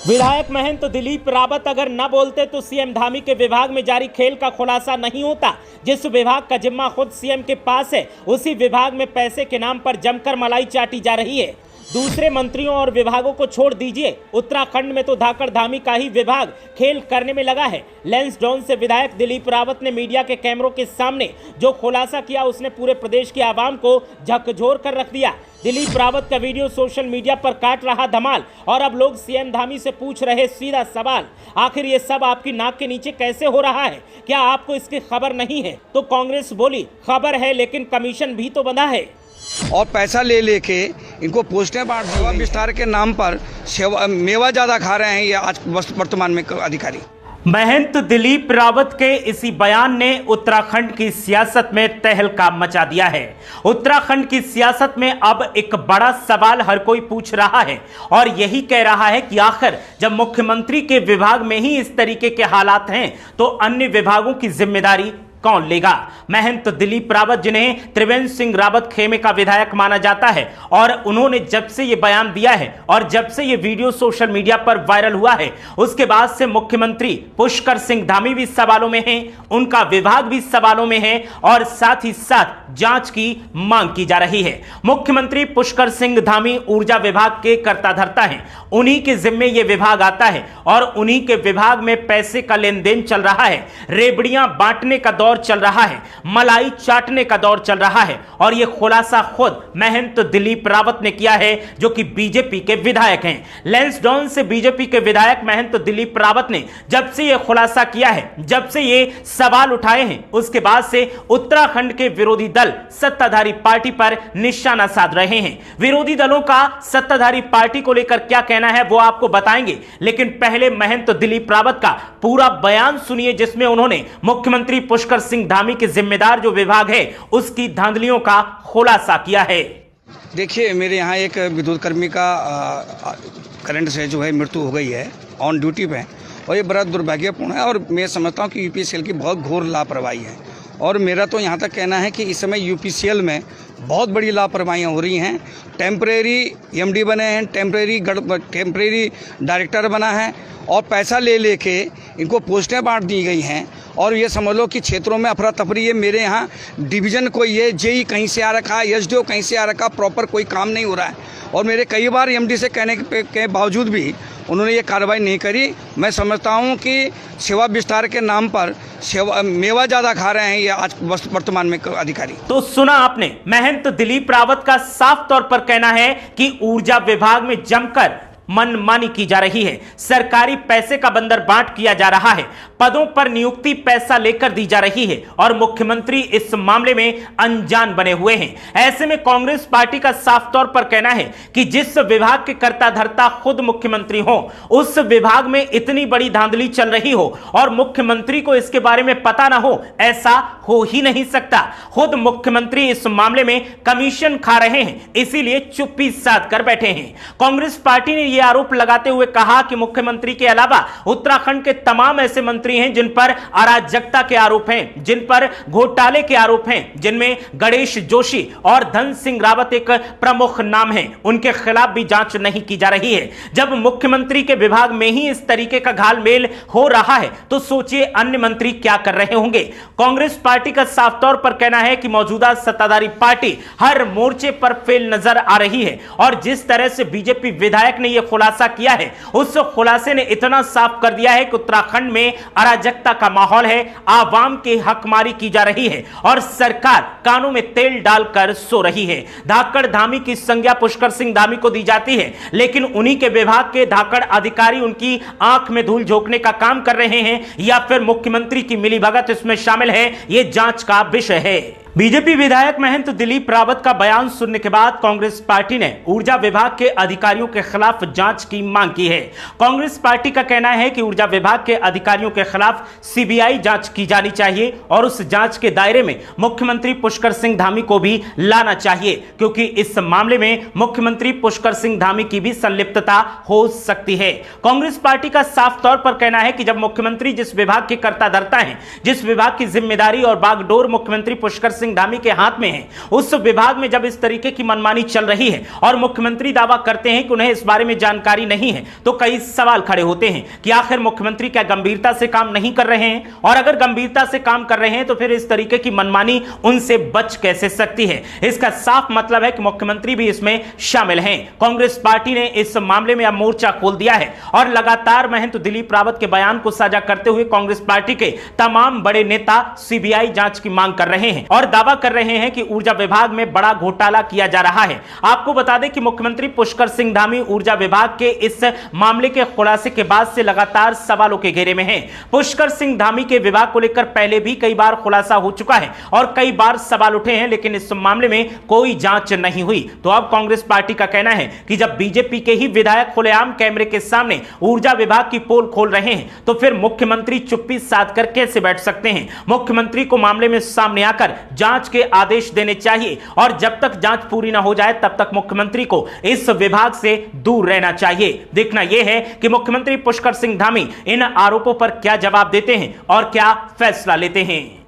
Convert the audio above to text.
विधायक महंत दिलीप रावत अगर न बोलते तो सीएम धामी के विभाग में जारी खेल का खुलासा नहीं होता। जिस विभाग का जिम्मा खुद सीएम के पास है, उसी विभाग में पैसे के नाम पर जमकर मलाई चाटी जा रही है। दूसरे मंत्रियों और विभागों को छोड़ दीजिए, उत्तराखंड में तो धाकड़ धामी का ही विभाग खेल करने में लगा है। लैंसडाउन से विधायक दिलीप रावत ने मीडिया के कैमरों के सामने जो खुलासा किया, उसने पूरे प्रदेश की आवाम को झकझोर कर रख दिया। दिलीप रावत का वीडियो सोशल मीडिया पर काट रहा धमाल, और अब लोग सीएम धामी से पूछ रहे सीधा सवाल, आखिर ये सब आपकी नाक के नीचे कैसे हो रहा है? क्या आपको इसकी खबर नहीं है? तो कांग्रेस बोली, खबर है लेकिन कमीशन भी तो बंधा है। और पैसा ले लेके इनको पोस्टें बांट सेवा विस्तार के नाम पर मेवा ज़्यादा खा रहे हैं ये आज वर्तमान में अधिकारी। महंत दिलीप रावत के इसी बयान ने उत्तराखंड की सियासत में तहलका मचा दिया है। उत्तराखंड की सियासत में अब एक बड़ा सवाल हर कोई पूछ रहा है और यही कह रहा है कि आखिर जब मुख्यमंत्री के विभाग में ही इस तरीके के हालात हैं तो अन्य विभागों की जिम्मेदारी कौन लेगा? महंत दिलीप रावत, जिन्हें त्रिवेंद्र सिंह रावत खेमे का विधायक माना जाता है, और उन्होंने जब से ये बयान दिया है और जब से ये वीडियो सोशल मीडिया पर वायरल हुआ है, उसके बाद से मुख्यमंत्री पुष्कर सिंह धामी भी सवालों में हैं, उनका विभाग भी सवालों में है और साथ ही साथ जांच की मांग की जा रही है। मुख्यमंत्री पुष्कर सिंह धामी ऊर्जा विभाग के कर्ता धर्ता हैं, उन्हीं के जिम्मे यह विभाग आता है और उन्हीं के विभाग में पैसे का लेन देन चल रहा है। रेबड़ियां बांटने का दौर चल रहा है, मलाई चाटने का दौर चल रहा है, और यह खुलासा खुद महंत दिलीप रावत ने किया है, जो कि बीजेपी के विधायक हैं। लैंसडाउन से बीजेपी के विधायक महंत दिलीप रावत ने जब से यह खुलासा किया है, जब से ये सवाल उठाए हैं, उसके बाद से उत्तराखंड के विरोधी दल सत्ताधारी पार्टी पर निशाना साध रहे हैं। विरोधी दलों का सत्ताधारी पार्टी को लेकर क्या कहना है वो आपको बताएंगे, लेकिन पहले महंत दिलीप रावत का पूरा बयान सुनिए, जिसमें उन्होंने मुख्यमंत्री पुष्कर सिंह धामी के जिम्मेदार जो विभाग है उसकी धांधलियों का खुलासा किया है। देखिए, मेरे यहाँ एक विद्युत कर्मी का करंट से जो है मृत्यु हो गई है ऑन ड्यूटी पे, और ये बड़ा दुर्भाग्यपूर्ण है और मैं समझता हूँ कि यूपीसीएल की बहुत घोर लापरवाही है। और मेरा तो यहाँ तक कहना है कि इस समय यूपीसीएल में बहुत बड़ी लापरवाहियाँ हो रही हैं। टेम्परेरी एमडी बने हैं, टेम्परेरी डायरेक्टर बना है, और पैसा ले लेके इनको पोस्टें बांट दी गई हैं। और ये समझ लो कि क्षेत्रों में अफरा तफरी है। मेरे यहाँ डिवीज़न कोई है, जेई कहीं से आ रखा है, एसडीओ कहीं से आ रखा, प्रॉपर कोई काम नहीं हो रहा है। और मेरे कई बार एमडी से कहने के बावजूद भी उन्होंने ये कार्रवाई नहीं करी। मैं समझता हूँ कि सेवा विस्तार के नाम पर मेवा ज़्यादा खा रहे हैं ये आज वर्तमान में अधिकारी। तो सुना आपने, महंत दिलीप रावत का साफ तौर पर कहना है कि ऊर्जा विभाग में जमकर मनमानी की जा रही है, सरकारी पैसे का बंदरबाट किया जा रहा है, पदों पर नियुक्ति पैसा लेकर दी जा रही है और मुख्यमंत्री इस मामले में अनजान बने हुए हैं। ऐसे में कांग्रेस पार्टी का साफ तौर पर कहना है कि जिस विभाग के कर्ता धर्ता खुद मुख्यमंत्री हो, उस विभाग में इतनी बड़ी धांधली चल रही हो और मुख्यमंत्री को इसके बारे में पता ना हो, ऐसा हो ही नहीं सकता। खुद मुख्यमंत्री इस मामले में कमीशन खा रहे हैं, इसीलिए चुप्पी साध कर बैठे हैं। कांग्रेस पार्टी ने यह आरोप लगाते हुए कहा कि मुख्यमंत्री के अलावा उत्तराखंड के तमाम ऐसे मंत्री हैं जिन पर अराजकता के आरोप हैं, जिन पर घोटाले के आरोप हैं, जिनमें गणेश जोशी और धन सिंह रावत एक प्रमुख नाम हैं, उनके खिलाफ भी जांच नहीं की जा रही है। जब मुख्यमंत्री के विभाग में ही इस तरीके का घालमेल हो रहा है तो सोचिए अन्य मंत्री क्या कर रहे होंगे। कांग्रेस पार्टी का साफ तौर पर कहना है कि मौजूदा सत्ताधारी पार्टी हर मोर्चे पर फेल नजर आ रही है, और जिस तरह से बीजेपी विधायक ने यह खुलासा किया है, उस खुलासे ने इतना साफ कर दिया है कि उत्तराखंड में अराजकता का माहौल है, आवाम की हकमारी की जा रही है और सरकार कानों में तेल डालकर सो रही है। धाकड़ धामी की संज्ञा पुष्कर सिंह धामी को दी जाती है, लेकिन उन्हीं के विभाग के धाकड़ अधिकारी उनकी आंख में धूल झोंकने का काम कर रहे हैं, या फिर मुख्यमंत्री की मिलीभगत इसमें शामिल है, यह जांच का विषय है। बीजेपी विधायक महंत दिलीप रावत का बयान सुनने के बाद कांग्रेस पार्टी ने ऊर्जा विभाग के अधिकारियों के खिलाफ जांच की मांग की है। कांग्रेस पार्टी का कहना है कि ऊर्जा विभाग के अधिकारियों के खिलाफ सीबीआई जांच की जानी चाहिए और उस जांच के दायरे में मुख्यमंत्री पुष्कर सिंह धामी को भी लाना चाहिए, क्योंकि इस मामले में मुख्यमंत्री पुष्कर सिंह धामी की भी संलिप्तता हो सकती है। कांग्रेस पार्टी का साफ तौर पर कहना है कि जब मुख्यमंत्री जिस विभाग के कर्ता धर्ता हैं, जिस विभाग की जिम्मेदारी और बागडोर मुख्यमंत्री पुष्कर सिंह धामी के हाथ में है, उस विभाग में जब इस तरीके की मनमानी चल रही है और मुख्यमंत्री दावा करते हैं कि उन्हें इस बारे में जानकारी नहीं है, तो कई सवाल खड़े होते हैं कि आखिर मुख्यमंत्री क्या गंभीरता से काम नहीं कर रहे हैं, और अगर गंभीरता से काम कर रहे हैं तो फिर इस तरीके की मनमानी उनसे बच कैसे सकती है। इसका साफ मतलब है कि मुख्यमंत्री भी इसमें शामिल हैं। कांग्रेस पार्टी ने इस मामले में अब मोर्चा खोल दिया है और लगातार महंत दिलीप रावत के बयान को साझा करते हुए कांग्रेस पार्टी के तमाम बड़े नेता सीबीआई जांच की मांग कर रहे हैं और दावा कर रहे हैं कि ऊर्जा विभाग में बड़ा घोटाला किया जा रहा है। आपको बता दें कि मुख्यमंत्री पुष्कर सिंह धामी ऊर्जा विभाग के इस मामले के खुलासे के बाद से लगातार सवालों के घेरे में हैं। पुष्कर सिंह धामी के विभाग को लेकर पहले भी कई बार खुलासा हो चुका है और कई बार सवाल उठे हैं, लेकिन इस मामले में कोई जांच नहीं हुई। तो अब कांग्रेस पार्टी का कहना है कि जब बीजेपी के ही विधायक खुलेआम कैमरे के सामने ऊर्जा विभाग की पोल खोल रहे हैं, तो फिर मुख्यमंत्री चुप्पी साध कर कैसे बैठ सकते हैं। मुख्यमंत्री को मामले में सामने आकर जांच के आदेश देने चाहिए और जब तक जांच पूरी ना हो जाए तब तक मुख्यमंत्री को इस विभाग से दूर रहना चाहिए। देखना यह है कि मुख्यमंत्री पुष्कर सिंह धामी इन आरोपों पर क्या जवाब देते हैं और क्या फैसला लेते हैं।